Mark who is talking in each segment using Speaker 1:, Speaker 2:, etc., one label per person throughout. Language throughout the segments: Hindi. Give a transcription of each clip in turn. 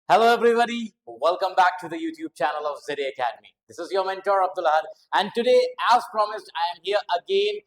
Speaker 1: Hello, everybody. Welcome back to the YouTube channel of Zeri Academy. This is your mentor, Abdullah, and today, as promised, I am here again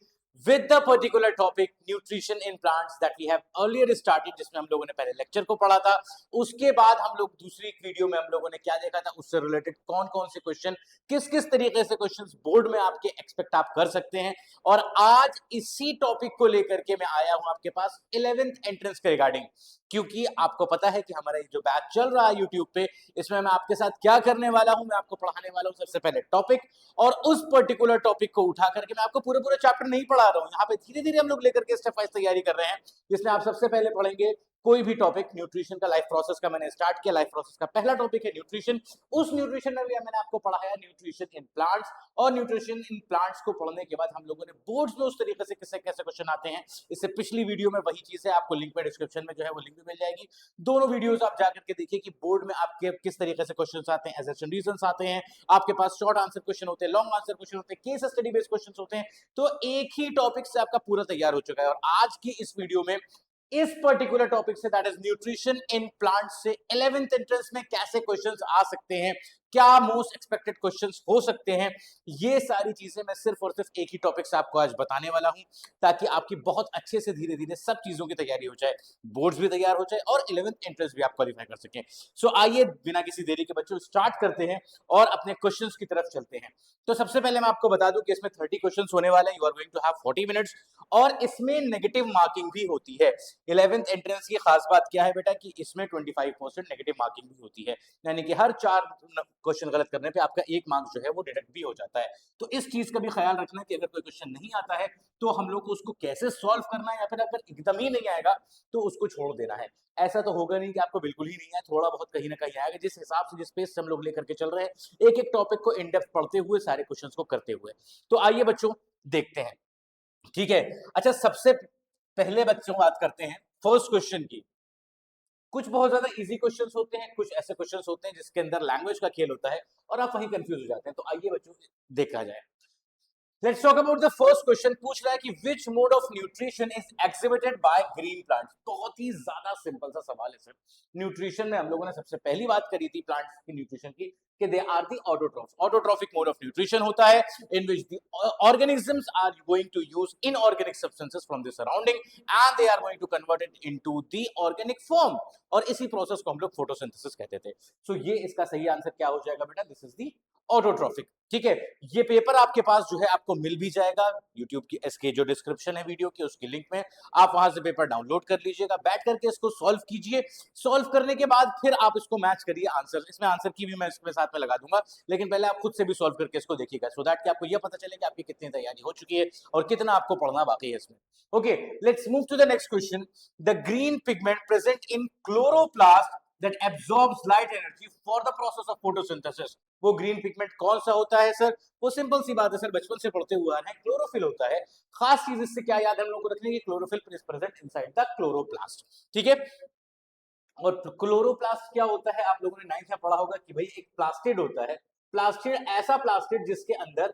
Speaker 1: with the particular topic nutrition in plants that we have earlier started, जिसमें हम लोगों ने पहले लेक्चर को पढ़ा था. उसके बाद हम लोग दूसरी वीडियो में हम लोगों ने क्या देखा था, उससे रिलेटेड कौन कौन से क्वेश्चन, किस किस तरीके से क्वेश्चंस बोर्ड में आपके एक्सपेक्ट आप कर सकते हैं. और आज इसी टॉपिक को लेकर के मैं आया हूं आपके पास 11th एंट्रेंस के रिगार्डिंग, क्योंकि आपको पता है कि हमारा ये जो बैच चल रहा है यूट्यूब पे, इसमें मैं आपके साथ क्या करने वाला हूं, मैं आपको पढ़ाने वाला हूं सबसे पहले टॉपिक, और उस पर्टिकुलर टॉपिक को उठा करके मैं आपको पूरे पूरे चैप्टर नहीं पढ़ा रहा हूं. यहाँ पे धीरे धीरे हम लोग लेकर के स्टेप वाइज तैयारी कर रहे हैं, जिसमें आप सबसे पहले पढ़ेंगे कोई भी टॉपिक. न्यूट्रिशन का लाइफ प्रोसेस का मैंने स्टार्ट किया. लाइफ प्रोसेस का पहला टॉपिक है न्यूट्रिशन. उस न्यूट्रिशन में भी मैंने आपको पढ़ाया न्यूट्रिशन इन प्लांट्स, और न्यूट्रिशन इन प्लांट्स को पढ़ने के बाद हम लोगों ने बोर्ड्स में उस तरीके से कैसे कैसे क्वेश्चन आते हैं, इससे पिछली वीडियो में वही चीज है. आपको लिंक पे डिस्क्रिप्शन में जो है वो लिंक भी मिल जाएगी. दोनों वीडियोस आप जाकर के देखिए कि बोर्ड में आपके किस तरीके से क्वेश्चंस आते हैं, एजम्पशन रीजंस आते हैं, आपके पास शॉर्ट आंसर क्वेश्चन होते हैं, लॉन्ग आंसर क्वेश्चन होते हैं, केस स्टडी बेस्ड क्वेश्चंस होते हैं. तो एक ही टॉपिक से आपका पूरा तैयार हो चुका है. और आज की इस वीडियो में इस पर्टिकुलर टॉपिक से, that is nutrition in plant से 11th एंट्रेंस में कैसे क्वेश्चंस आ सकते हैं, क्या मोस्ट एक्सपेक्टेड क्वेश्चंस हो सकते हैं, ये सारी चीजें मैं सिर्फ और सिर्फ एक ही टॉपिक से आपको आज बताने वाला हूं, ताकि आपकी बहुत अच्छे से धीरे धीरे सब चीजों की तैयारी हो जाए, बोर्ड्स भी तैयार हो जाए और 11th एंट्रेंस भी आप क्वालिफाई कर सकें. सो आइए बिना किसी देरी के बच्चों स्टार्ट करते हैं और अपने क्वेश्चंस की तरफ चलते हैं. तो सबसे पहले मैं आपको बता दूं कि इसमें 30 क्वेश्चंस होने वाले हैं. You are going to have 40 minutes, और इसमें नेगेटिव मार्किंग भी होती है. 11th एंट्रेंस की खास बात क्या है बेटा, कि इसमें 25% नेगेटिव मार्किंग भी होती है, यानी कि हर 4 क्वेश्चन गलत करने पे आपका 1 मार्क्स जो है वो डिडक्ट भी हो जाता है. तो इस चीज का भी ख्याल रखना कि अगर कोई क्वेश्चन नहीं आता है तो हम लोग को उसको कैसे सॉल्व करना है, या फिर अगर एकदम ही नहीं आएगा तो उसको छोड़ देना है. ऐसा तो होगा नहीं कि आपको बिल्कुल ही नहीं है, थोड़ा बहुत कहीं ना कहीं आएगा. जिस हिसाब से जिस पेस से हम लोग लेकर के चल रहे हैं, एक एक टॉपिक को इन डेप्थ पढ़ते हुए, सारे क्वेश्चंस को करते हुए. तो आइए बच्चों देखते हैं. ठीक है. अच्छा, सबसे पहले बच्चों बात करते हैं फर्स्ट क्वेश्चन की. कुछ बहुत ज्यादा इजी क्वेश्चंस होते हैं, कुछ ऐसे क्वेश्चंस होते हैं जिसके अंदर लैंग्वेज का खेल होता है और आप वहीं कंफ्यूज हो जाते हैं. तो आइए बच्चों देखा जाए. Let's talk about the first question. पूछ रहा है कि which mode of nutrition is exhibited by green plants. बहुत ही ज्यादा सिंपल सा सवाल है सर. न्यूट्रिशन में हम लोगों ने सबसे पहली बात करी थी प्लांट्स की न्यूट्रिशन की, कि they are the autotrophs. Autotrophic mode of nutrition होता है in which the organisms are going to use inorganic substances from the surrounding and they are going to convert it into the organic form. और इसी प्रोसेस को हम लोग फोटोसिंथेसिस कहते थे. सो ये इसका सही आंसर क्या हो जाएगा बेटा, दिस इज दी ऑटोट्रॉफिक. ठीक है. ये पेपर आपके पास जो है आपको मिल भी जाएगा यूट्यूब की इसके जो डिस्क्रिप्शन है वीडियो की, उसकी लिंक में. आप वहां से पेपर डाउनलोड कर लीजिएगा, बैठ करके इसको सॉल्व कीजिए. सॉल्व करने के बाद फिर आप इसको मैच करिए आंसर. इसमें आंसर की भी मैं इसमें साथ में लगा दूंगा, लेकिन पहले आप खुद से भी सॉल्व करके इसको देखिएगा, सो दैट कि आपको यह पता चले कि आपकी कितनी तैयारी हो चुकी है और कितना आपको पढ़ना बाकी है इसमें. Okay, let's move to the next question. The green pigment present in chloroplast that absorbs light energy for the process of photosynthesis. वो ग्रीन पिगमेंट कौन सा होता है सर? वो सिंपल सी बात है सर, बचपन से पढ़ते हुए आ रहे हैं, क्लोरोफिल होता है. खास चीज इससे क्या याद हम लोगों को रखने की, chlorophyll is present inside the chloroplast. ठीक है. और क्लोरोप्लास्ट क्या होता है, आप लोगों ने 9th में पढ़ा होगा कि भाई एक प्लास्टिड होता है. प्लास्टिड ऐसा प्लास्टिड जिसके अंदर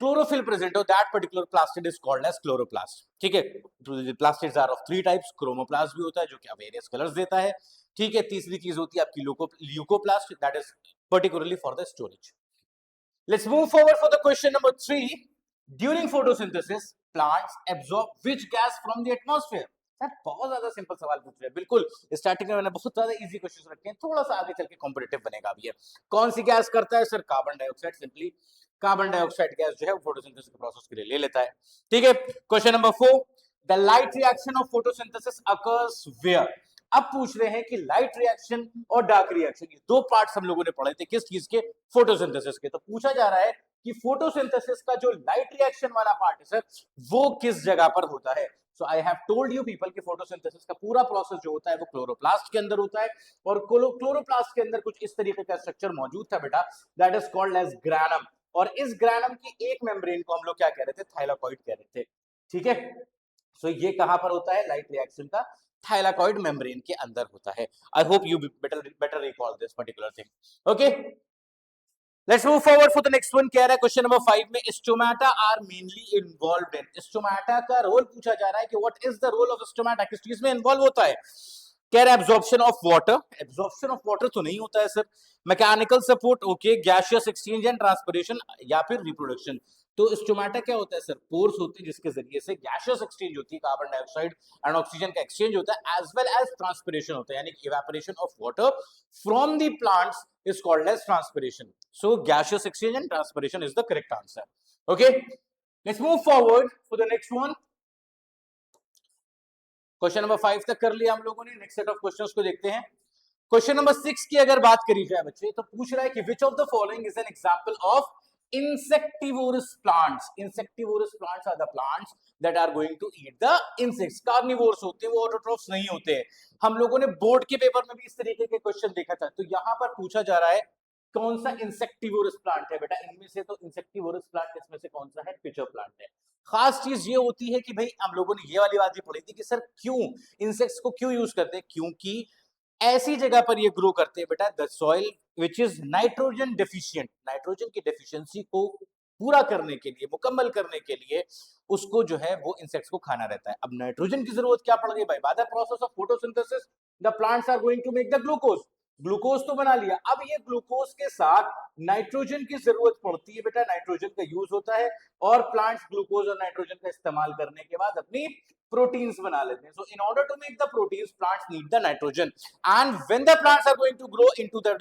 Speaker 1: क्लोरोफिल प्रेजेंट हो, that particular plastid is called as chloroplast. ठीक है. Plastids are of 3 types. Chromoplast भी होता है जो कि वेरियस कलर्स देता है. ठीक है. तीसरी चीज होती है आपकी leucoplast, that is particularly for the storage. Let's move forward for the question number 3. During photosynthesis plants absorb which gas from the atmosphere. Sir बहुत ज्यादा सिंपल सवाल पूछ रहे हैं. बिल्कुल स्टार्टिंग में मैंने बहुत ज्यादा इजी क्वेश्चन रखे हैं, थोड़ा सा आगे चल के कॉम्पिटिटिव बनेगा भी है. कौन सी गैस करता है sir? Carbon dioxide. Simply carbon dioxide gas जो है फोटोसिंथेसिस के प्रोसेस के लिए ले लेता है. ठीक है. Question number 4. The light reaction of photosynthesis occurs where. अब पूछ रहे हैं कि लाइट रिएक्शन और डार्क रिएक्शन, ये 2 पार्ट्स हम लोगों ने पढ़े थे किस चीज के? फोटोसिंथेसिस के. तो पूछा जा रहा है कि फोटोसिंथेसिस का जो लाइट रिएक्शन वाला पार्ट है सर, वो किस जगह पर होता है? So I have told you people कि फोटोसिंथेसिस का पूरा प्रोसेस जो होता है वो क्लोरोप्लास्ट के अंदर होता है, और क्लोरोप्लास्ट के अंदर कुछ इस तरीके का स्ट्रक्चर मौजूद था बेटा, that is called as granum. और इस ग्रैनम की एक मेम्ब्रेन को हम लोग क्या कह रहे थे? थाइलाकॉइड कह रहे थे. ठीक है. सो ये कहां पर होता है? लाइट रिएक्शन का थाइलाकॉइड मेम्ब्रेन के अंदर होता है. I hope you better recall this particular thing. Okay, let's move forward for the next one. कह रहा है क्वेश्चन नंबर 5 में stomata are mainly involved in. Stomata का रोल पूछा जा रहा है कि what is the role of stomata, किस चीज में इन्वॉल्व होता है? कह रहे absorption of water, absorption of water तो नहीं होता है sir, mechanical support okay, gaseous exchange and transpiration या फिर रिप्रोडक्शन। तो स्टोमेटा क्या होता है सर, पोर्स होते हैं जिसके जरिए से गैसियस एक्सचेंज होती है, कार्बन डाइऑक्साइड एंड ऑक्सीजन का एक्सचेंज होता है, एज वेल एज ट्रांसपिरेशन होता है, यानी evaporation of water from the plants is called as transpiration. So gaseous exchange and transpiration is the correct answer. Okay, let's move forward for the next one. Question number 5 तक कर लिया हम लोगों ने, नेक्स्ट सेट ऑफ क्वेश्चंस को देखते हैं। क्वेश्चन नंबर 6 की अगर बात करी जाए बच्चे, तो पूछ रहा है कि which of the following is an example of insectivorous plants। insectivorous plants are the plants that are going to eat the insects। carnivores होते हैं वो, autotrophs नहीं होते हैं। हम लोगों ने बोर्ड के पेपर में भी इस तरीके के क्वेश्चन देखा था। तो यहाँ पर पूछा जा रहा है कौन सा इंसेक्टिवोरस प्लांट है बेटा, इनमें से तो इंसेक्टिवोरस प्लांट इसमें से कौन सा है, पिचर प्लांट है। खास चीज ये होती है कि भाई हम लोगों ने ये वाली बात भी पढ़ी थी कि सर क्यों इंसेक्ट्स को क्यों यूज करते हैं, क्योंकि ऐसी जगह पर ये ग्रो करते हैं बेटा the soil which is nitrogen deficient, nitrogen की डेफिशिएंसी को पूरा करने के लिए, मुकम्मल करने के लिए उसको जो है वो इंसेक्ट्स को खाना रहता है। अब नाइट्रोजन की जरूरत क्या पड़ गई भाई, by the process of photosynthesis the plants are going to make the glucose. Glucose तो बना लिया, अब ये ग्लूकोज के साथ नाइट्रोजन की जरूरत पड़ती है बेटा, नाइट्रोजन का यूज होता है और प्लांट्स ग्लूकोज और नाइट्रोजन का इस्तेमाल करने के बाद अपनी प्रोटीन्स बना लेते हैं। So in order to make the proteins, plants need the nitrogen, and when the plants are going to grow into the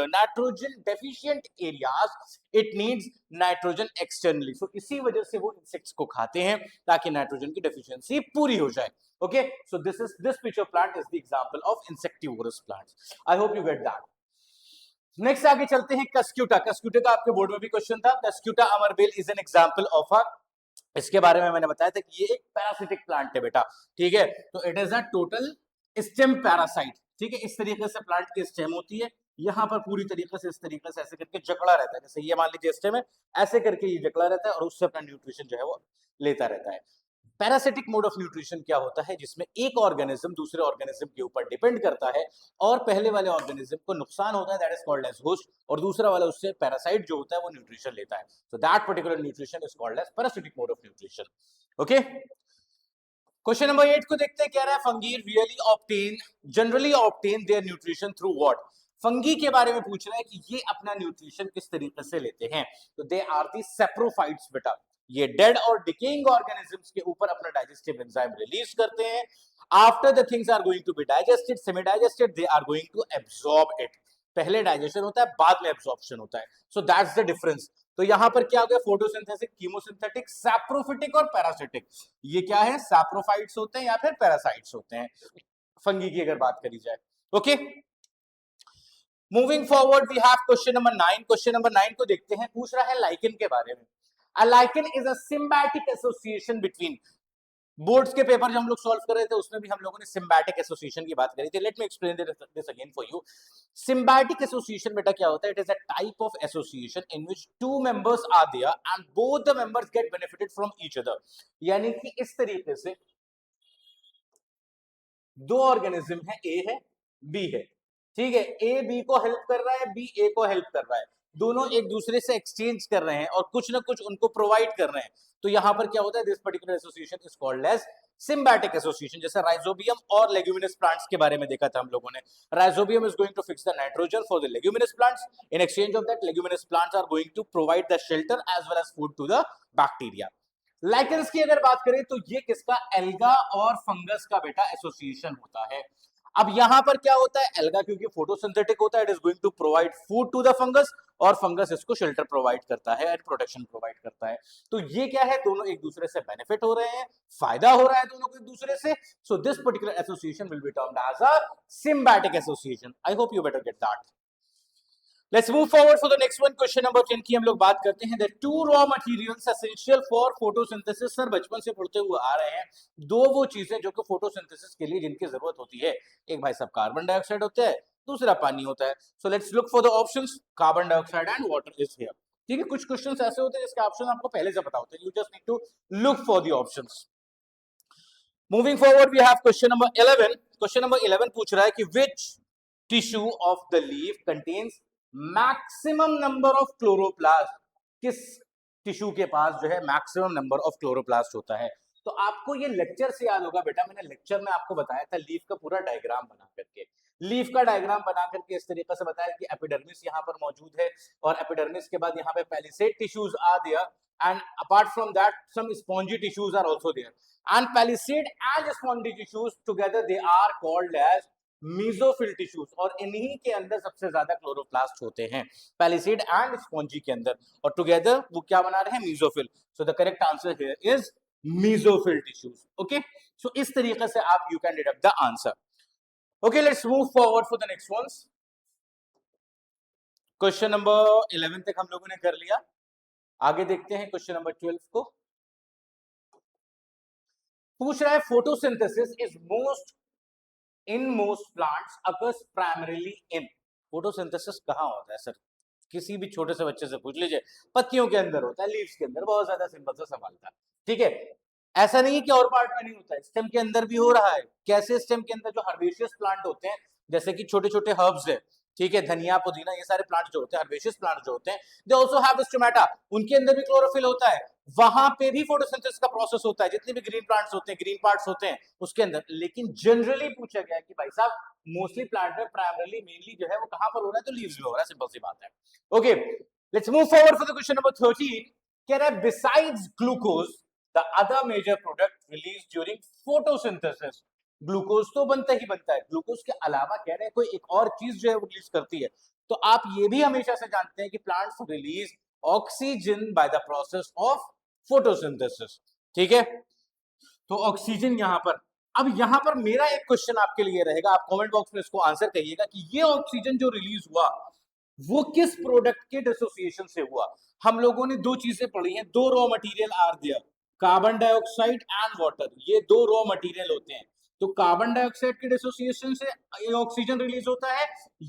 Speaker 1: nitrogen deficient areas, it needs nitrogen externally। So इसी वजह से वो इंसेक्ट्स को खाते हैं ताकि नाइट्रोजन की डेफिशिएंसी पूरी हो जाए। Okay, so this pitcher plant is the example of insectivorous plants। I hope you get that। Next आगे चलते हैं, कस्क्यूटा। कस्क्यूटा का आपके बोर्ड में भी क्वेश्चन था। Cuscuta amarbel is an example of a, इसके बारे में मैंने बताया था कि ये एक पैरासिटिक प्लांट है बेटा, ठीक है। तो it is a total stem parasite, ठीक है। इस तरीके से प्लांट की स्टेम होती है, यहाँ पर पूरी तरीके से इस तरीके से ऐसे करके जकड़ा रहता है, जैसे ये मान लीजिए स्टेम है, ऐसे करके ये जकड़ा रहता है और उससे अपना न्यूट्रिशन जो है वो लेता रहता है। पैरासिटिक मोड ऑफ न्यूट्रिशन क्या होता है, जिसमें एक ऑर्गेनिज्म दूसरे ऑर्गेनिज्म के ऊपर डिपेंड करता है और पहले वाले ऑर्गेनिज्म को नुकसान होता है, that is called as host, और दूसरा वाला उससे पैरासाइट जो होता है वो न्यूट्रिशन लेता है। So that particular nutrition is called as parasitic mode of nutrition. Okay, question number 8 को देखते हैं। कह रहा है fungi generally obtain their nutrition through what. Fungi के बारे में पूछ रहा है कि ये अपना न्यूट्रिशन किस तरीके से लेते हैं। तो दे आर दी सेप्रोफाइट्स बेटा, ये डेड और डिकेइंग ऑर्गेनिजम्स के ऊपर अपना डाइजेस्टिव एंजाइम रिलीज करते हैं। After the things are going to be digested, semi digested, they are going to absorb it. पहले डाइजेशन होता है, बाद में एब्सॉर्प्शन होता है। So that's the difference. तो यहां पर क्या हो गया, फोटोसिंथेसिस, कीमोसिंथेटिक, सैप्रोफिटिक और पैरासिटिक। ये क्या है, सैप्रोफाइट्स होते हैं या फिर पैरासाइट्स होते हैं फंगी की अगर बात करी जाए। Okay, moving forward we have question number 9। Question number 9 को देखते हैं, पूछ रहा है लाइकेन के बारे में। A lichen is a symbiotic association between, boards के पेपर जो हम लोग सॉल्व कर रहे थे उसमें भी हम लोगों ने सिम्बायोटिक एसोसिएशन की बात करी थी। Let me explain this again for you. Symbiotic association बेटा क्या होता है, it is a type of association in which two members are there and both the members get benefited from each other. यानी कि इस तरीके से दो ऑर्गेनिज्म है, ए है बी है, ठीक है। ए बी को हेल्प कर रहा है, बी ए को हेल्प कर रहा है, दोनों एक दूसरे से एक्सचेंज कर रहे हैं और कुछ ना कुछ उनको प्रोवाइड कर रहे हैं। तो यहां पर क्या होता है, this particular association is called as symbiotic association. जैसे राइजोबियम और लेग्यूमिनस प्लांट्स के बारे में देखा था हम लोगों ने। Rhizobium is going to fix the nitrogen for the leguminous plants, in exchange of that leguminous plants are going to provide the shelter as well as food to the bacteria. Lichens की अगर बात करें तो ये किसका, एल्गा और फंगस का बेटा एसोसिएशन होता है। अब यहां पर क्या होता है, एल्गा क्योंकि फोटोसिंथेटिक होता है, it is going to provide food to the fungus, और फंगस इसको शेल्टर प्रोवाइड करता है एंड प्रोटेक्शन प्रोवाइड करता है। तो ये क्या है, दोनों एक दूसरे से बेनिफिट हो रहे हैं, फायदा हो रहा है दोनों को एक दूसरे से। So this particular association will be termed as a symbiotic association. I hope you better get that. Let's move forward for the next one। Question number 10 की हम लोग बात करते हैं। The two raw materials essential for photosynthesis। Sir बचपन से पढ़ते हुए आ रहे हैं, दो वो चीजें जो कि फोटोसिंथेसिस के लिए जिनकी जरूरत होती है, एक भाई साहब कार्बन डाइऑक्साइड होता है, दूसरा पानी होता है। So let's look for the options. Carbon dioxide and water is here, ठीक है। कुछ क्वेश्चंस ऐसे होते हैं जिसके ऑप्शन आपको पहले से पता होते हैं, you just need to look for the options. Moving forward we have question number 11। Question number 11 पूछ रहा है कि which tissue of the leaf contains maximum number of chloroplast. किस टिश्यू के पास जो है मैक्सिमम नंबर ऑफ क्लोरोप्लास्ट होता है। तो आपको ये लेक्चर से याद होगा बेटा, मैंने लेक्चर में आपको बताया था लीफ का पूरा डायग्राम बना करके, लीफ का डायग्राम बना करके इस तरीके से बताया कि एपिडर्मिस यहाँ पर मौजूद है और एपिडर्मिस के बाद यहाँ पे पैलिसेड टिश्यूज आ दिया, and apart from that some spongy tissues are also there, and palisade and spongy tissues together they are called as mesophyll tissues, और इन्हीं के अंदर सबसे ज्यादा क्लोरोप्लास्ट होते हैं, पैलिसेड एंड स्पॉन्जी के अंदर, और टुगेदर वो क्या बना रहे हैं, mesophyll. So the correct answer here is mesophyll tissues. Okay, so इस तरीके से आप you can deduct the answer. Okay, let's move forward for the next ones. Question number 11 तक हम लोगों ने कर लिया, आगे देखते हैं क्वेश्चन नंबर 12 को। पूछ रहा है photosynthesis is most in most plants occurs primarily in. Photosynthesis कहाँ होता है सर, किसी भी छोटे से बच्चे से पूछ लीजिए, पत्तियों के अंदर होता है, लीव्स के अंदर, बहुत ज्यादा सिंपल सा सवाल था। ठीक है, ऐसा नहीं है कि और पार्ट में नहीं होता है, स्टेम के अंदर भी हो रहा है। कैसे, स्टेम के अंदर जो हर्बेशियस प्लांट होते हैं, जैसे कि छोटे छोटे हर्ब्स है, ठीक है, धनिया पुदीना, ये सारे प्लांट जो होते हैं, हर्बेशियस प्लांट जो होते हैं, दे आल्सो हैव स्टोमेटा, उनके अंदर भी क्लोरोफिल होता है, वहां पे भी फोटोसिंथेसिस का प्रोसेस होता है, जितने भी ग्रीन प्लांट्स होते हैं, ग्रीन पार्ट्स होते हैं उसके अंदर। लेकिन जनरली पूछा गया है कि भाई साहब मोस्टली प्लांट में प्राइमरीली मेनली जो है वो कहां पर हो रहा है, तो लीव्स में हो रहा है, सिंपल सी बात है। Okay, let's move forward for the question number 13। कह रहा है besides glucose the other major product release during photosynthesis. Glucose तो बनता ही बनता है, ग्लूकोज के अलावा कह रहे हैं कोई एक और चीज जो है वो रिलीज करती है। तो आप ये भी हमेशा से जानते हैं कि plants release oxygen by the process of photosynthesis. ठीक है, तो ऑक्सीजन यहां पर, अब यहां पर मेरा एक क्वेश्चन आपके लिए रहेगा, आप कमेंट बॉक्स में इसको आंसर करिएगा कि ये ऑक्सीजन जो रिलीज हुआ वो किस प्रोडक्ट के डिसोसिएशन से हुआ। हम लोगों ने दो चीजें पढ़ी हैं, दो raw material are there, carbon dioxide and water, ये दो रॉ मटेरियल होते हैं। तो कार्बन डाइऑक्साइड के डिसोसिएशन से ये ऑक्सीजन रिलीज होता है,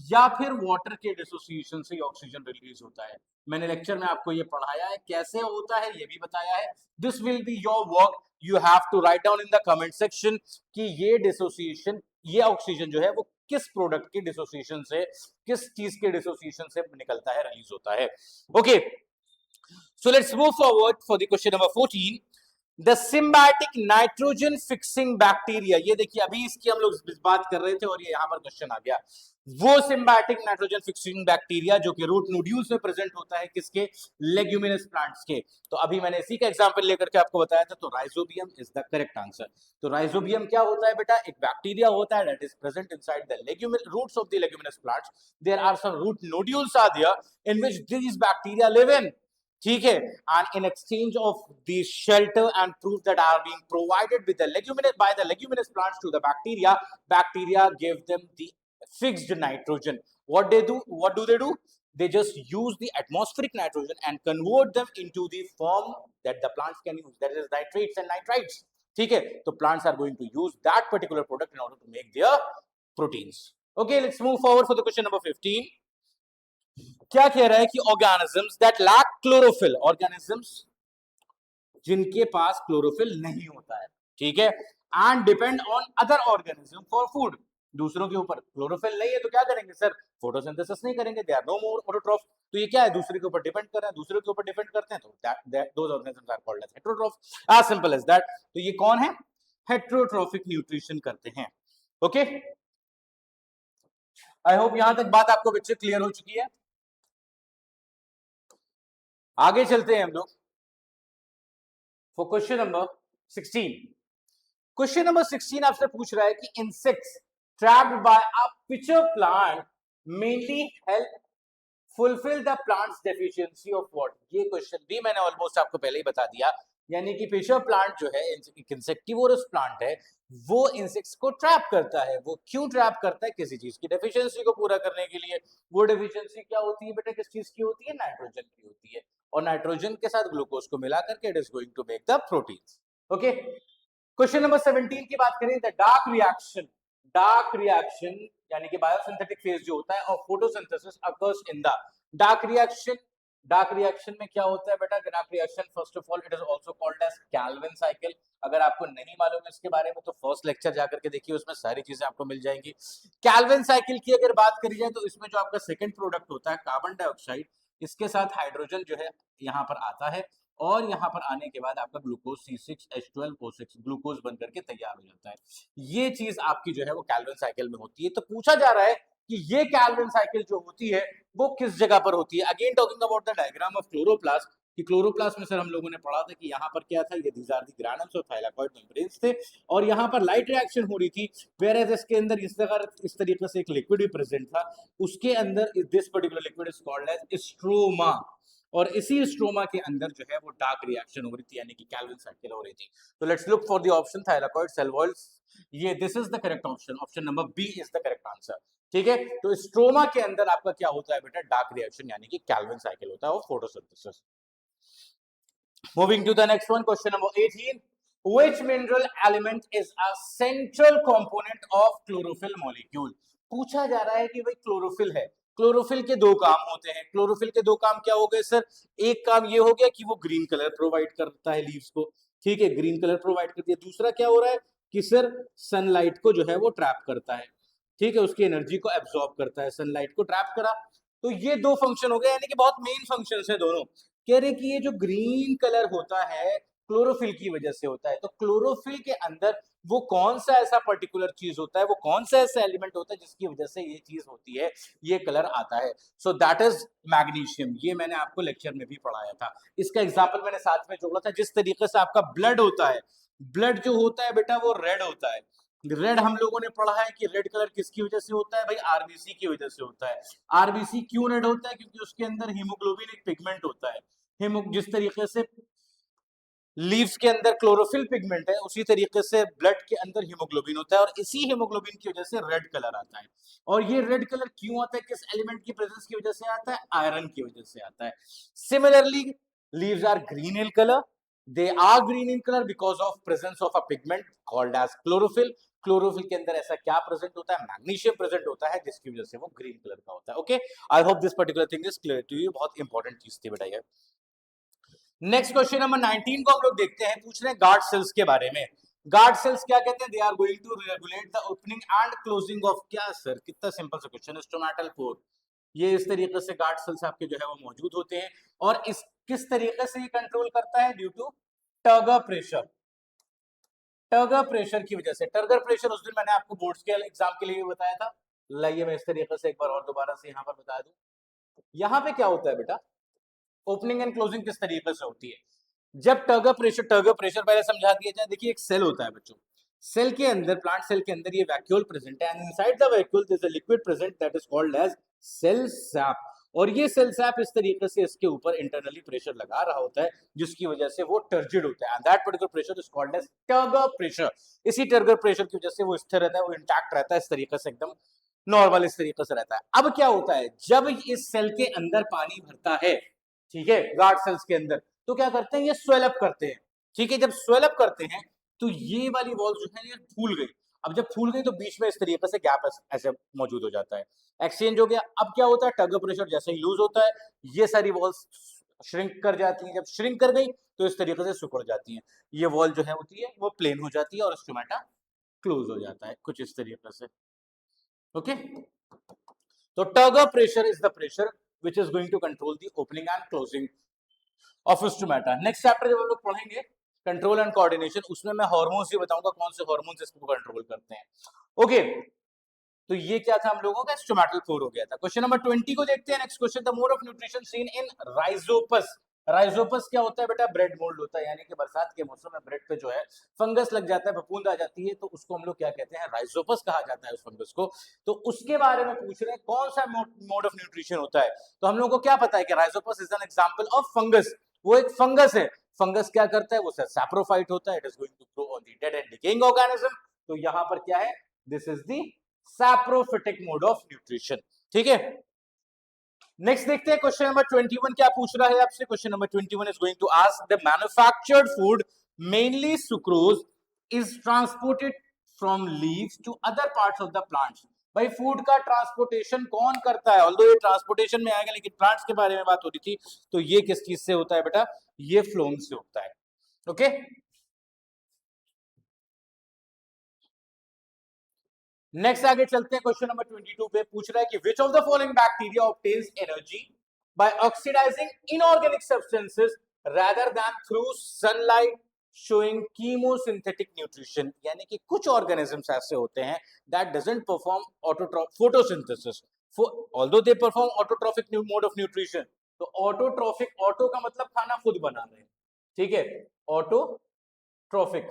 Speaker 1: या फिर वाटर के डिसोसिएशन से ऑक्सीजन रिलीज होता है। मैंने लेक्चर में आपको ये पढ़ाया है, कैसे होता है ये भी बताया है। This will be your work, you have to write down in the comment section कि ये डिसोसिएशन, ये ऑक्सीजन जो है वो किस प्रोडक्ट के डिसोसिएशन से, किस चीज के डिसोसिएशन से निकलता है, रिलीज होता है। Okay, so let's move forward for the question number 14। The symbiotic nitrogen fixing bacteria, ये देखिए अभी इसकी हम लोग बात कर रहे थे और ये यहां पर क्वेश्चन आ गया। वो सिम्बायोटिक नाइट्रोजन फिक्सिंग बैक्टीरिया जो कि रूट नोड्यूल्स में प्रेजेंट होता है, किसके, लेग्यूमिनस प्लांट्स के। तो अभी मैंने इसी का एग्जांपल लेकर के आपको बताया था, तो rhizobium is the correct answer. तो राइजोबियम क्या होता है बेटा, एक बैक्टीरिया होता है that is present inside the legumin roots of the leguminous plants. There are some root nodules are there in which these bacteria live in. ठीक है, and in exchange of the shelter and proof that are being provided with the leguminous by the leguminous plants to the bacteria, bacteria give them the fixed nitrogen. What do they do? They just use the atmospheric nitrogen and convert them into the form that the plants can use, that is nitrates and nitrites. ठीक है, तो plants are going to use that particular product in order to make their proteins. Okay, let's move forward for the question number 15. क्या कह रहा है कि organisms that lack chlorophyll, organisms जिनके पास क्लोरोफिल नहीं होता है, ठीक है, and depend on other organism for food, दूसरों के ऊपर क्लोरोफिल नहीं है तो क्या करेंगे सर, फोटोसिंथेसिस नहीं करेंगे, they are no more autotroph. तो ये क्या है, दूसरे के ऊपर डिपेंड कर रहे हैं, दूसरे के ऊपर डिपेंड करते हैं, तो those organisms are called as heterotroph, as simple as that. तो ये कौन है, हेटेरोट्रॉफिक न्यूट्रिशन करते हैं। ओके, आई होप यहां तक बात आपको बच्चे क्लियर हो चुकी है। आगे चलते हैं हम लोग for question number 16। Question number 16 आपसे पूछ रहा है कि insects trapped bye a pitcher plant mainly help fulfil the plants deficiency of what. ये क्वेश्चन भी मैंने ऑलमोस्ट आपको पहले ही बता दिया, यानी कि पिचर प्लांट जो है एक इंसेक्टिवोरस प्लांट है, वो इंसेक्ट्स को ट्रैप करता है। वो क्यों ट्रैप करता है, किसी चीज की डेफिशिएंसी को पूरा करने के लिए। वो डेफिशिएंसी क्या होती है बेटा, किस चीज की होती है, नाइट्रोजन की होती है, और नाइट्रोजन के साथ ग्लूकोज को मिला करके it is going to make the proteins. Okay, question number 17 की बात करें, द डार्क रिएक्शन यानी कि बायोसिंथेटिक फेज जो होता है और photosynthesis occurs in the dark reaction. Dark reaction में क्या होता है बेटा, dark reaction first of all it is also called as Calvin cycle. अगर आपको नहीं मालूम है इसके बारे में तो फर्स्ट लेक्चर जाकर के देखिए, उसमें सारी चीजें आपको मिल जाएंगी। कैल्विन साइकिल की अगर बात करी जाए तो इसमें जो आपका सेकंड प्रोडक्ट होता है कार्बन डाइऑक्साइड, इसके साथ हाइड्रोजन जो है यहाँ पर आता है, और यहाँ पर आने के बाद आपका ग्लूकोज C6H12O6 ग्लूकोज बन करके तैयार हो जाता है। ये चीज आपकी जो है वो कैल्विन साइकिल में होती है। तो पूछा जा रहा है कि ये कैल्विन साइकिल जो होती है वो किस जगह पर होती है। Again talking about the diagram of chloroplast, कि क्लोरोप्लास्ट में सर हम लोगों ने पढ़ा था कि यहाँ पर क्या था, ये दीज आर द ग्रैनुल्स और थाइलाकॉइड मेम्ब्रेन्स थे, और यहाँ पर लाइट रिएक्शन हो रही थी, वेयर एज इसके अंदर इस तरीके से एक लिक्विड भी प्रेजेंट था, उसके अंदर this particular liquid is called as stroma, और इसी स्ट्रोमा के अंदर जो है वो डार्क रिएक्शन हो रही थी, यानी कि कैल्विन साइकिल हो रही थी। तो let's look for the option thylakoid cell walls, ये this is the correct option, option number B is the correct answer. ठीक है, तो स्ट्रोमा के अंदर आपका क्या होता है बेटा, डार्क रिएक्शन यानी कि कैल्विन साइकिल होता है और photosynthesis. Moving to the next one, question number 18. Which mineral element is a central component of chlorophyll molecule? पूछा जा रहा है कि भाई क्लोरोफिल है, क्लोरोफिल के दो काम होते हैं। क्लोरोफिल के दो काम क्या हो गए सर? एक काम ये हो गया कि वो ग्रीन कलर प्रोवाइड करता है लीव्स को, ठीक है, ग्रीन कलर प्रोवाइड करती है। दूसरा क्या हो रहा है कि सर सनलाइट को जो है वो ट्रैप करता है, ठीक है, उसकी एनर्जी को एब्जॉर्ब करता है, सनलाइट को ट्रैप करा। तो ये दो फंक्शन हो गए, यानी कि बहुत मेन फंक्शंस है दोनों। कह रहे कि ये जो ग्रीन कलर होता है क्लोरोफिल की वजह से होता है। तो क्लोरोफिल के अंदर वो कौन सा ऐसा पर्टिकुलर चीज होता है, वो कौन सा ऐसा एलिमेंट होता है जिसकी वजह से ये चीज होती है, ये कलर आता है। So that is magnesium. ये मैंने आपको लेक्चर में भी पढ़ाया था, इसका एग्जाम्पल मैंने साथ में जोड़ा था। जिस तरीके से आपका ब्लड होता है, ब्लड जो होता है बेटा वो रेड होता है। रेड हम लोगों ने पढ़ा है कि रेड कलर किसकी वजह से होता है भाई, आरबीसी की वजह से होता है। आरबीसी क्यों रेड होता है? क्योंकि उसके अंदर हीमोग्लोबिन एक पिगमेंट होता है। जिस तरीके से लीव्स के अंदर क्लोरोफिल पिगमेंट है, उसी तरीके से ब्लड के अंदर हीमोग्लोबिन होता है, और इसी हीमोग्लोबिन की वजह से रेड कलर आता है। और ये रेड कलर क्यों आता है, किस एलिमेंट की प्रेजेंस की वजह से आता है? आयरन की वजह से आता है। Similarly leaves are green in colour, they are green in colour because of presence of a pigment called as chlorophyll. Chlorophyll के अंदर ऐसा क्या प्रेजेंट होता है? मैग्नीशियम प्रेजेंट होता है, जिसकी वजह से वो ग्रीन कलर का होता है। Okay, I hope this particular thing is clear to you. बहुत इंपॉर्टेंट चीज थी बेटा ये। नेक्स्ट क्वेश्चन नंबर 19 को हम लोग देखते हैं। पूछ रहे हैं गार्ड सेल्स के बारे में। गार्ड सेल्स क्या कहते हैं? They are going to regulate the opening and closing of, क्या सर, कितना सिंपल सा क्वेश्चन है, स्टोमेटल पोर। ये इस तरीके से गार्ड सेल्स आपके जो है वो मौजूद होते हैं, और इस किस तरीके से ये कंट्रोल करता है? Due to turgor pressure. Turgor pressure की वजह से। टर्गर प्रेशर उस दिन मैंने आपको बोर्ड्स के एग्जाम के लिए बताया था। लाइए मैं इस तरीके से एक बार और दोबारा से यहाँ पर बता दूं। यहाँ पे क्या होता है बेटा, ओपनिंग एंड क्लोजिंग किस तरीके से होती है? जब टर्गर प्रेशर पहले समझा दिया जाए। देखिए एक सेल होता है बच्चों, सेल के अंदर, प्लांट सेल के अंदर ये वैक्यूल प्रेजेंट है, and inside the vacuole there is a liquid present that is called as cell sap. और ये सेल सैप इस तरीके से इसके ऊपर इंटरनली प्रेशर लगा रहा होता है, जिसकी वजह से वो टर्जिड होता है, and that particular pressure is called as turgor pressure. इसी टर्गर प्रेशर की वजह से वो स्थिर रहता है, वो इंटैक्ट रहता है, इस तरीके से एकदम नॉर्मल इस तरीके से रहता है। अब क्या होता है, जब इस सेल के अंदर पानी भरता है, ठीक है, गार्ड सेल्स के अंदर, तो क्या करते हैं, ये स्वेल अप करते हैं। ठीक है, जब स्वेल अप करते हैं तो ये वाली वॉल जो है ये फूल गई। अब जब फूल गई तो बीच में इस तरीके से गैप ऐसे मौजूद हो जाता है, एक्सचेंज हो गया। अब क्या होता है, टर्गर प्रेशर जैसे ही लूज होता है, ये सारी वॉल्स श्रिंक कर जाती हैं। जब श्रिंक कर गई तो इस तरीके से सिकुड़ जाती हैं। ये वॉल जो है होती है वो प्लेन हो जाती है, और स्टोमेटा क्लोज हो जाता है, कुछ इस तरीके से। ओके, तो turgor pressure is the pressure which is going to control the opening and closing of stomata. Next chapter जब हम लोग पढ़ेंगे कंट्रोल एंड कोऑर्डिनेशन, उसमें मैं हार्मोन्स ही बताऊंगा कौन से हार्मोन्स इसको कंट्रोल करते हैं। ओके, तो ये क्या था हम लोगों का, स्टोमेटल फ्लोर हो गया था। क्वेश्चन नंबर 20 को देखते हैं। Next question, the mode of nutrition seen in Rhizopus. Rhizopus क्या होता है बेटा? ब्रेड मोल्ड होता है, यानी कि बरसात के मौसम में ब्रेड पे जो है फंगस लग जाता है, फफूंद आ जाती है, तो उसको हम लोग क्या कहते हैं, राइजोपस कहा जाता है उस फंगस को। तो उसके बारे में पूछ रहे हैं कौन सा मोड ऑफ न्यूट्रिशन होता है। तो हम लोग को क्या पता है कि Rhizopus is an example of fungus. वो एक फंगस है। फंगस क्या करता है, वो सैप्रोफाइट होता है, it is going to grow on the dead and decaying organism. तो यहां पर क्या है, this is the saprophytic mode of nutrition. ठीक है, नेक्स्ट देखते हैं क्वेश्चन नंबर 21 क्या पूछ रहा है आपसे। Question number 21 is going to ask, the manufactured food mainly sucrose is transported from leaves to other parts of the plants. भाई फूड का ट्रांसपोर्टेशन कौन करता है? ऑल्दो ये ट्रांसपोर्टेशन में आएगा, लेकिन प्लांट्स के बारे में बात हो रही थी, तो ये किस चीज से होता है बेटा? ये फ्लोम से होता है। ओके, नेक्स्ट आगे चलते हैं। क्वेश्चन नंबर 22 पे पूछ रहा है कि which of the following bacteria obtains energy by oxidising inorganic substances rather than through sunlight showing chemosynthetic nutrition, यानी कि कुछ organisms ऐसे होते हैं that doesn't perform photosynthesis, although they perform autotrophic mode of nutrition. तो autotrophic, auto का मतलब खाना खुद बना रहे हैं, ठीक है, autotrophic.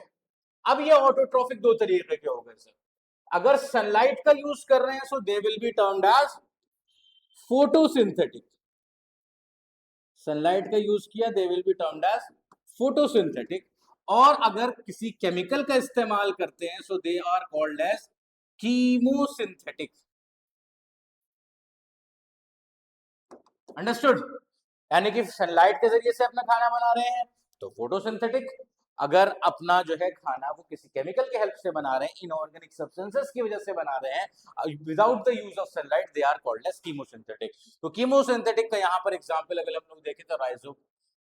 Speaker 1: अब ये autotrophic दो तरीके के हो गए सर. अगर सनलाइट का यूज कर रहे हैं so they will be termed as photosynthetic. Sunlight का यूज किया they will be termed as photosynthetic. और अगर किसी केमिकल का इस्तेमाल करते हैं so they are called as chemosynthetic. Understood? यानी कि सनलाइट के जरिए से अपना खाना बना रहे हैं तो फोटोसिंथेटिक. अगर अपना जो है खाना वो किसी केमिकल के हेल्प से बना रहे हैं, इनऑर्गेनिक सब्सटेंसेस की वजह से बना रहे हैं without the use of sunlight, they are called as chemosynthetic. तो कीमोसिंथेटिक का यहाँ पर एग्जांपल अगर हम लोग देखें तो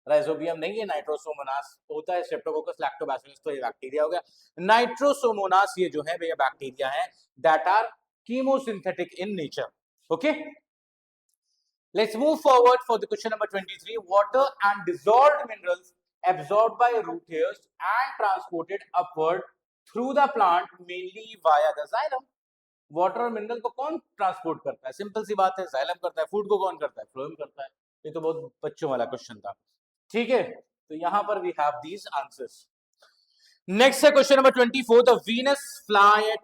Speaker 1: राइजोबियम नहीं है, नाइट्रोसोमोनास होता है, स्ट्रेप्टोकोकस लैक्टोबैसिलस तो ये बैक्टीरिया हो गया. नाइट्रोसोमोनास ये जो है ये बैक्टीरिया है that are chemosynthetic in nature. Okay, let's move forward for the question number 23. Water and dissolved minerals absorbed by root hairs and transported upward through the plant mainly via the xylem. Water और मिनरल को कौन ट्रांसपोर्ट करता है? सिंपल सी बात है, जाइलम करता है. फूड को कौन करता है? फ्लोएम करता है. ये तो बहुत बच्चों वाला क्वेश्चन था, ठीक है. तो यहां पर we have these answers. Next है question number 24. The Venus fly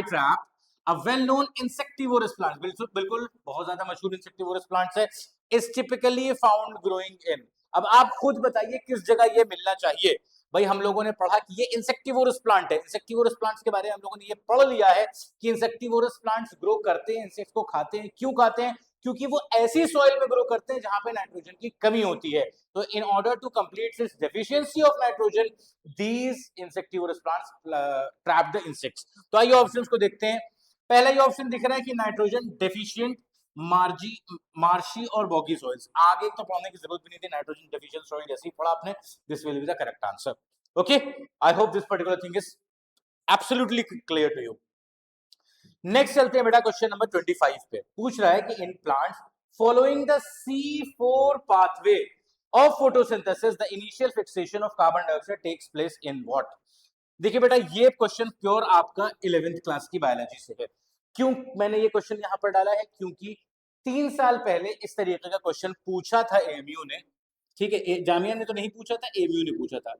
Speaker 1: trap a well known insectivorous plant, बिल्कुल बहुत ज्यादा मशहूर insectivorous plants है, is typically found growing in. अब आप खुद बताइए किस जगह ये मिलना चाहिए. भाई हम लोगों ने पढ़ा कि ये इंसेक्टिवोरस प्लांट है. इंसेक्टिवोरस प्लांट्स के बारे में हम लोगों ने ये पढ़ लिया है कि इंसेक्टिवोरस प्लांट्स ग्रो करते हैं, इंसेक्ट्स को खाते हैं. क्यों खाते हैं? क्योंकि वो ऐसी सॉइल में ग्रो करते हैं जहां पे नाइट्रोजन की कमी होती है. तो in order to complete this deficiency of nitrogen, these insectivorous plants trap the insects. तो आइए ऑप्शंस को देखते हैं. पहला ही ऑप्शन दिख रहा है कि नाइट्रोजन डेफिशिएंट मार्शी और बॉगी सॉइल्स. आगे तो पढ़ने की जरूरत भी नहीं थी, नाइट्रोजन डेफिशिएंट सॉइल जैसे ही पढ़ा आपने. This will be the correct answer. Okay, I hope this particular thing is absolutely clear to you. Next चलते हैं बेटा क्वेश्चन नंबर 25 पे. पूछ रहा है कि in plants following the C4 pathway of photosynthesis the initial fixation of carbon dioxide takes place in what. देखिए बेटा ये क्वेश्चन प्योर आपका 11th क्लास की बायोलॉजी से है. क्यों मैंने ये क्वेश्चन यहां पर डाला है? क्योंकि 3 साल पहले इस तरीके का क्वेश्चन पूछा था एएमयू ने, ठीक है. जामिया ने तो नहीं पूछा था, एएमयू ने पूछा था.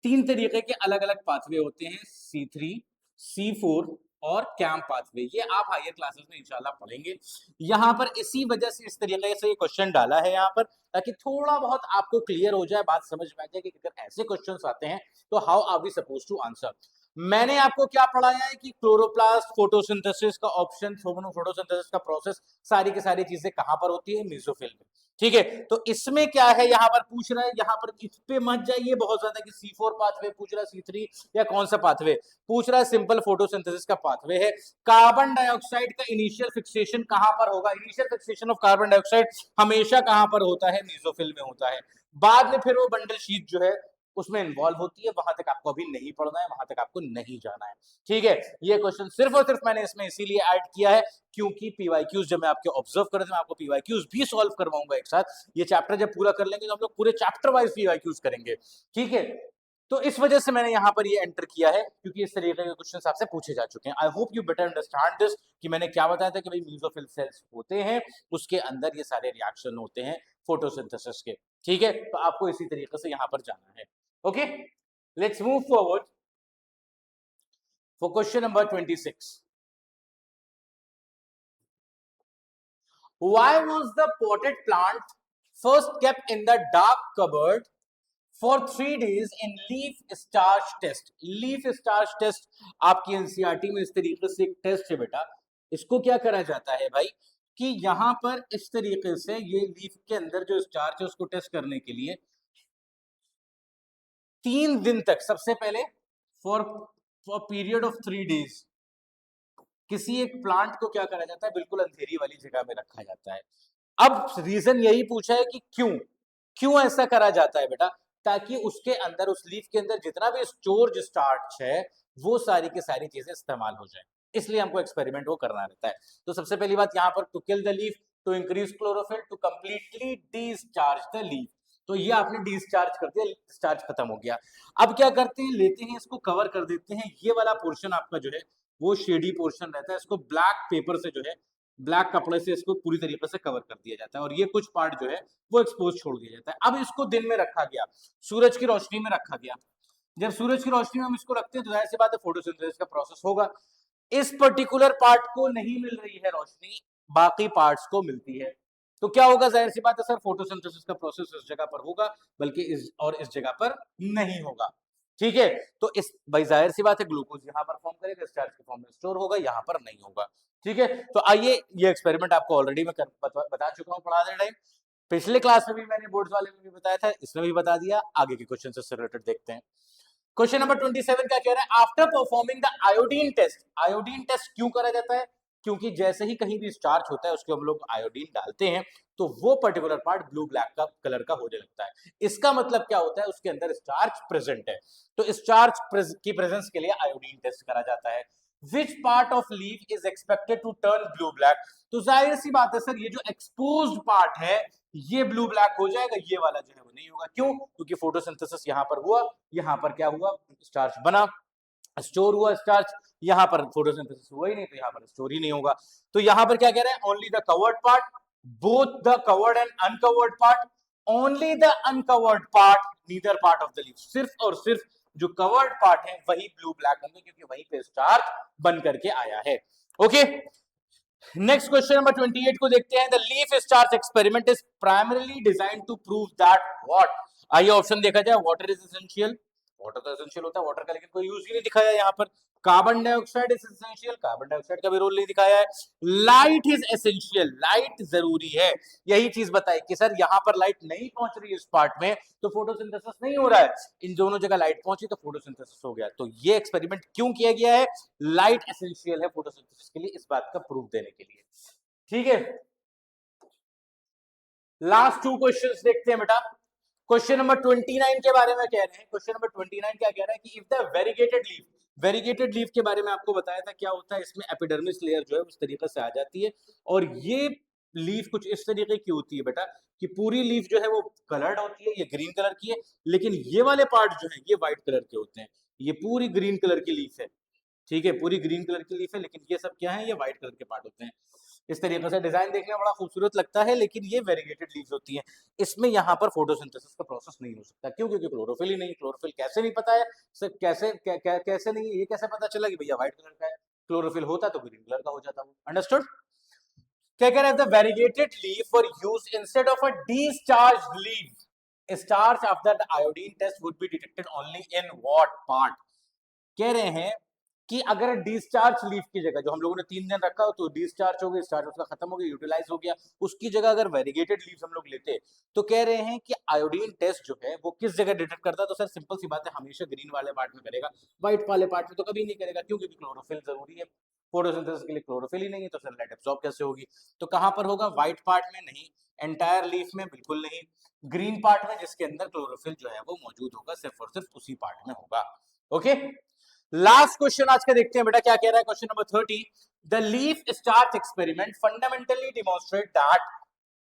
Speaker 1: 3 तरीके के अलग अलग पाथवे होते हैं, C3, C4 और कैम्प पाथवे. ये आप हायर क्लासेस में इंशाल्लाह पढ़ेंगे. यहाँ पर इसी वजह से इस तरीके से ये क्वेश्चन डाला है यहाँ पर, ताकि थोड़ा बहुत आपको क्लियर हो जाए, बात समझ में आ जाए कि अगर ऐसे क्वेश्चंस आते हैं तो how are we suppose to answer. मैंने आपको क्या पढ़ाया है कि क्लोरोप्लास्ट फोटोसिंथेसिस का ऑप्शन, फोटोसिंथेसिस का प्रोसेस, सारी की सारी चीजें कहां पर होती है? मेसोफिल में, ठीक है. तो इसमें क्या है यहाँ पर पूछ रहा है, यहाँ पर इस पे मत जाइए बहुत ज्यादा कि C4 पाथवे पूछ रहा है, C3 या कौन सा पाथवे पूछ रहा है. सिंपल फोटोसिंथेसिस का पाथवे है. कार्बन डाइऑक्साइड का इनिशियल फिक्सेशन कहां पर होगा? Initial fixation of carbon dioxide हमेशा कहां पर होता है? मेसोफिल में होता है. बाद में फिर वो बंडल शीट जो है उसमें इन्वॉल्व होती है. वहां तक आपको अभी नहीं पढ़ना है, वहां तक आपको नहीं जाना है, ठीक है. ये क्वेश्चन सिर्फ और सिर्फ मैंने इसमें इसीलिए ऐड किया है क्योंकि पीवाईक्यूज जब मैं आपके ऑब्जर्व कर रहा था, मैं आपको पीवाईक्यूज भी सॉल्व करवाऊंगा एक साथ. ये चैप्टर जब पूरा कर लेंगे तो हम लोग पूरे चैप्टर वाइज पीवाईक्यूज करेंगे, ठीक है. तो इस वजह से मैंने यहाँ पर ये एंटर किया है क्योंकि इस तरीके के क्वेश्चन आपसे पूछे जा चुके हैं. आई hope you better understand this कि मैंने क्या बताया था कि भाई मेसोफिल सेल्स होते हैं, उसके अंदर ये सारे रिएक्शन होते हैं फोटोसिंथेसिस के, ठीक है. तो आपको इसी तरीके से यहाँ पर जाना है. Okay, let's move forward for question number 26. Why was the potted plant first kept in the dark cupboard for 3 days in leaf starch test? Leaf starch test आपकी एनसीईआरटी में इस तरीके से एक टेस्ट है बेटा. इसको क्या करा जाता है भाई कि यहां पर इस तरीके से ये लीफ के अंदर जो स्टार्च है उसको टेस्ट करने के लिए 3 दिन तक, सबसे पहले फॉर पीरियड ऑफ 3 डेज किसी एक प्लांट को क्या करा जाता है? बिल्कुल अंधेरी वाली जगह में रखा जाता है. अब रीजन यही पूछा है कि क्यों ऐसा करा जाता है बेटा? ताकि उसके अंदर, उस लीफ के अंदर जितना भी स्टोर्ड स्टार्च है वो सारी की सारी चीजें इस्तेमाल हो जाए, इसलिए हमको एक्सपेरिमेंट वो करना रहता है. तो सबसे पहली बात यहाँ पर to kill the leaf, to increase chlorophyll, to completely discharge the leaf. तो ये आपने डिस्चार्ज कर दिया, डिस्चार्ज खत्म हो गया। अब क्या करते हैं, लेते हैं इसको कवर कर देते हैं, ये वाला पोर्शन आपका जो है वो शेडी पोर्शन रहता है, इसको ब्लैक पेपर से जो है, ब्लैक कपड़े से इसको पूरी तरीके से कवर कर दिया जाता है और ये कुछ पार्ट जो है वो एक्सपोज छोड़ दिया जाता है। अब इसको दिन में रखा गया, सूरज की रोशनी में रखा गया। जब सूरज की रोशनी में हम इसको रखते हैं तो जाहिर सी बात है फोटोसिंथेसिस का प्रोसेस होगा। इस पर्टिकुलर पार्ट को नहीं मिल रही है रोशनी, बाकी पार्ट्स को मिलती है, तो क्या होगा, जाहिर सी बात है सर फोटोसिंथेसिस का प्रोसेस इस जगह पर होगा, बल्कि इस जगह पर नहीं होगा। ठीक है, तो इस भाई जाहिर सी बात है ग्लूकोज यहां पर फॉर्म करेगा, स्टार्च के फॉर्म में स्टोर होगा, यहां पर नहीं होगा। ठीक है, तो आइए ये एक्सपेरिमेंट आपको ऑलरेडी मैं बता चुका हूं पढ़ाने टाइम, पिछले क्लास में भी मैंने बोर्ड्स वाले में भी बताया था, इसमें भी बता दिया। आगे के क्वेश्चन से रिलेटेड देखते हैं। क्वेश्चन नंबर 27 क्या कह रहा है, after performing the iodine test. Iodine test क्यों करा जाता है, क्योंकि जैसे ही कहीं भी स्टार्च होता है उसके हम लोग आयोडीन डालते हैं तो वो पर्टिकुलर पार्ट ब्लू ब्लैक का कलर का होने लगता है। इसका मतलब क्या होता है, उसके अंदर स्टार्च प्रेजेंट है, तो स्टार्च की प्रेजेंस के लिए आयोडीन टेस्ट करा जाता है। Which part of leaf is expected to turn blue black, तो जाहिर सी बात है सर ये जो एक्सपोज्ड पार्ट है ये ब्लू ब्लैक हो जाएगा, ये वाला जो है वो नहीं होगा। क्यों, क्योंकि फोटोसिंथेसिस यहां पर हुआ, यहां पर क्या हुआ, स्टार्च बना, स्टोर हुआ स्टार्च, यहां पर फोटोसिंथेसिस हुआ ही नहीं तो यहां पर स्टोर ही नहीं होगा। तो यहां पर क्या कह रहे हैं, only the covered part, both the covered and uncovered part, only the uncovered part, neither part of the leaf, सिर्फ और सिर्फ जो कवर्ड पार्ट है वही ब्लू ब्लैक होंगे, क्योंकि वहीं पे स्टार्च बन करके आया है। ओके, नेक्स्ट क्वेश्चन नंबर 28 को देखते हैं। The leaf starch experiment is primarily designed to prove that what. आइए ऑप्शन देखा जाए, वाटर इज एसेंशियल, वाटर तो एसेंशियल होता है वाटर का, लेकिन कोई यूज ही नहीं दिखाया यहाँ पर। Carbon dioxide is essential, carbon dioxide का भी रोल नहीं दिखाया है। लाइट इज एसेंशियल, लाइट जरूरी है, यही चीज बताई कि सर यहाँ पर लाइट नहीं पहुंच रही है इस पार्ट में तो फोटोसिंथेसिस नहीं हो रहा है, इन दोनों जगह लाइट पहुंची तो फोटोसिंथेसिस हो गया। तो ये एक्सपेरिमेंट क्यों किया गया है, लाइट एसेंशियल है फोटोसिंथेसिस के लिए, इस बात का प्रूफ देने के लिए। ठीक है, लास्ट टू क्वेश्चंस देखते हैं बेटा। क्वेश्चन नंबर 29 के बारे में कह रहे हैं, क्वेश्चन नंबर 29 क्या कह रहा है कि if the variegated leaf, variegated leaf के बारे में आपको बताया था क्या होता है, इसमें एपिडर्मिस लेयर जो है उस तरीके से आ जाती है और ये लीफ कुछ इस तरीके की होती है बेटा कि पूरी लीफ जो है वो कलर्ड होती है, ये ग्रीन कलर की है, लेकिन ये वाले पार्ट जो है ये व्हाइट कलर के होते हैं। ये पूरी ग्रीन कलर की लीफ है, ठीक है, पूरी ग्रीन कलर की लीफ है, लेकिन ये सब क्या है, ये व्हाइट कलर के पार्ट होते हैं। इस तरीके से डिजाइन देखने में बड़ा खूबसूरत लगता है, लेकिन ये वेरीगेटेड लीव्स होती हैं, इसमें यहाँ पर फोटोसिंथेसिस का प्रोसेस नहीं हो सकता। क्यों, क्योंकि क्लोरोफिल ही नहीं। क्लोरोफिल कैसे नहीं पता है सर, कैसे नहीं, ये कैसे पता चला कि भैया व्हाइट कलर का है, क्लोरोफिल होता तो ग्रीन कलर का हो जाता वो। अंडरस्टूड। क्या कह रहे हैं, the variegated leaf were used instead of a discharged leaf, starch after the iodine test would be detected only in what part. कह रहे हैं कि अगर डिस्चार्ज लीफ की जगह, जो हम लोगों ने 3 दिन रखा हो तो डिस्चार्ज हो गया, स्टार्च उसका खत्म हो गया, यूटिलाइज हो गया, उसकी जगह अगर वेरीगेटेड लीव्स हम लोग लेते तो कह रहे हैं कि आयोडीन टेस्ट जो है वो किस जगह डिटेक्ट करता है, तो सर सिंपल सी बात है, हमेशा ग्रीन वाले पार्ट में करेगा, व्हाइट वाले पार्ट में तो कभी नहीं करेगा। क्यों, क्योंकि क्लोरोफिल जरूरी है, फोटोसिंथेसिस के लिए क्लोरोफिल ही नहीं है, तो सर लाइट एब्सॉर्ब कैसे होगी। तो कहां पर होगा, व्हाइट पार्ट में नहीं, एंटायर लीफ में बिल्कुल नहीं, ग्रीन पार्ट में जिसके अंदर क्लोरोफिल जो है वो मौजूद होगा, सिर्फ और सिर्फ उसी पार्ट में होगा। ओके, लास्ट क्वेश्चन आज का देखते हैं बेटा, क्या कह रहा है question number 30। The leaf starch experiment fundamentally demonstrate that,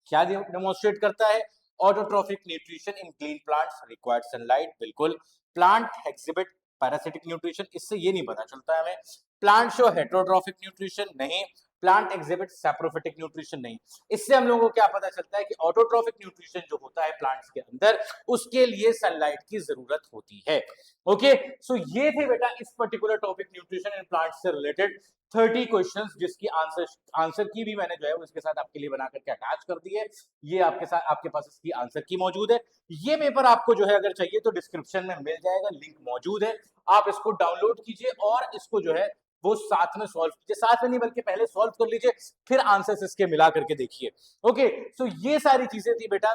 Speaker 1: क्या डेमोन्स्ट्रेट करता है, autotrophic nutrition in green plants required sunlight, बिल्कुल। प्लांट एग्जिबिट पैरासिटिक न्यूट्रिशन, इससे ये नहीं पता चलता है हमें। प्लांट शो हेटरोट्रोफिक न्यूट्रिशन, नहीं। प्लांट एग्जिबिट सैप्रोफिटिक न्यूट्रिशन, नहीं। इससे हम लोगों को क्या पता चलता है कि ऑटोट्रोफिक न्यूट्रिशन जो होता है प्लांट्स के अंदर, उसके लिए सनलाइट की जरूरत होती है। ओके, सो ये थे बेटा इस particular topic nutrition in plants से रिलेटेड 30 क्वेश्चंस, जिसकी आंसर की भी मैंने जो है उसके साथ आपके लिए बना करके अटैच कर दी है। ये आपके साथ, आपके पास इसकी आंसर की मौजूद है। ये पेपर आपको जो है अगर चाहिए तो डिस्क्रिप्शन में मिल जाएगा, लिंक मौजूद है, आप इसको डाउनलोड कीजिए और इसको जो है वो साथ में सॉल्व कीजिए, साथ में नहीं बल्कि पहले सॉल्व कर लीजिए, फिर आंसर्स इसके मिला करके देखिए। ओके, सो ये सारी चीजें थी बेटा।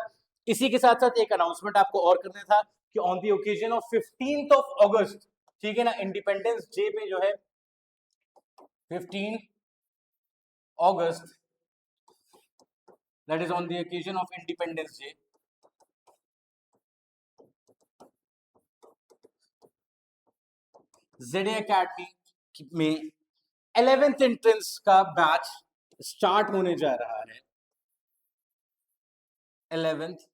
Speaker 1: इसी के साथ साथ एक अनाउंसमेंट आपको और करना था कि on the occasion of 15th of अगस्त, ठीक है ना, इंडिपेंडेंस डे पे जो है 15 अगस्त, that is on the occasion of Independence Day, JD Academy में 11th एंट्रेंस का बैच स्टार्ट होने जा रहा है। 11th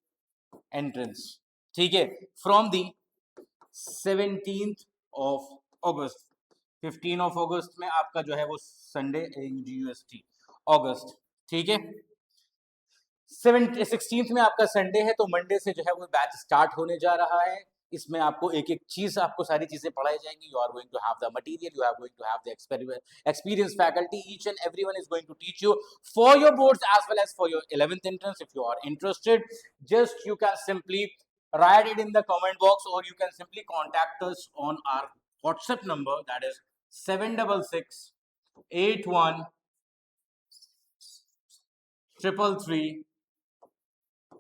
Speaker 1: एंट्रेंस, ठीक है, from the 17th of August, 15 of अगस्त में आपका जो है वो संडे यूजीएसटी अगस्त, ठीक है। 16th में आपका संडे है, तो मंडे से जो है वो बैच स्टार्ट होने जा रहा है। इसमें आपको एक एक चीज, आपको सारी चीजें पढ़ाई जाएंगी। You are going to have the material, you are going to have the experience faculty, each and everyone is going to teach you for your boards as well as for your 11th entrance. If you are interested, just you can simply write it in the comment box, or you can simply contact us on our WhatsApp number, that is 766 81 333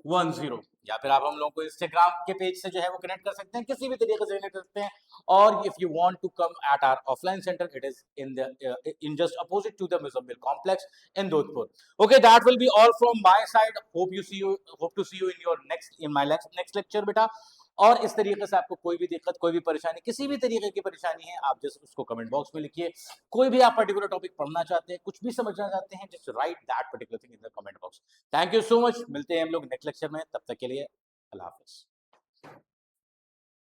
Speaker 1: 10, या फिर आप हम लोगों को इंस्टाग्राम के पेज से जो है वो कनेक्ट कर सकते हैं, किसी भी तरीके से कनेक्ट कर सकते हैं। और if you want to come at our offline centre, it is in just opposite to the Muzammil complex in दोधपुर। Okay, that will be all from my side. Hope to see you in your next lecture बेटा। और इस तरीके से आपको कोई भी दिक्कत, कोई भी परेशानी, किसी भी तरीके की परेशानी है, आप जस्ट उसको कमेंट बॉक्स में लिखिए। कोई भी आप पर्टिकुलर टॉपिक पढ़ना चाहते हैं, कुछ भी समझना चाहते हैं, just right that particular thing in the comment box. Thank you so much, मिलते हैं हम लोग नेक्स्ट लेक्चर में, तब तक के लिए अल्लाह हाफिज।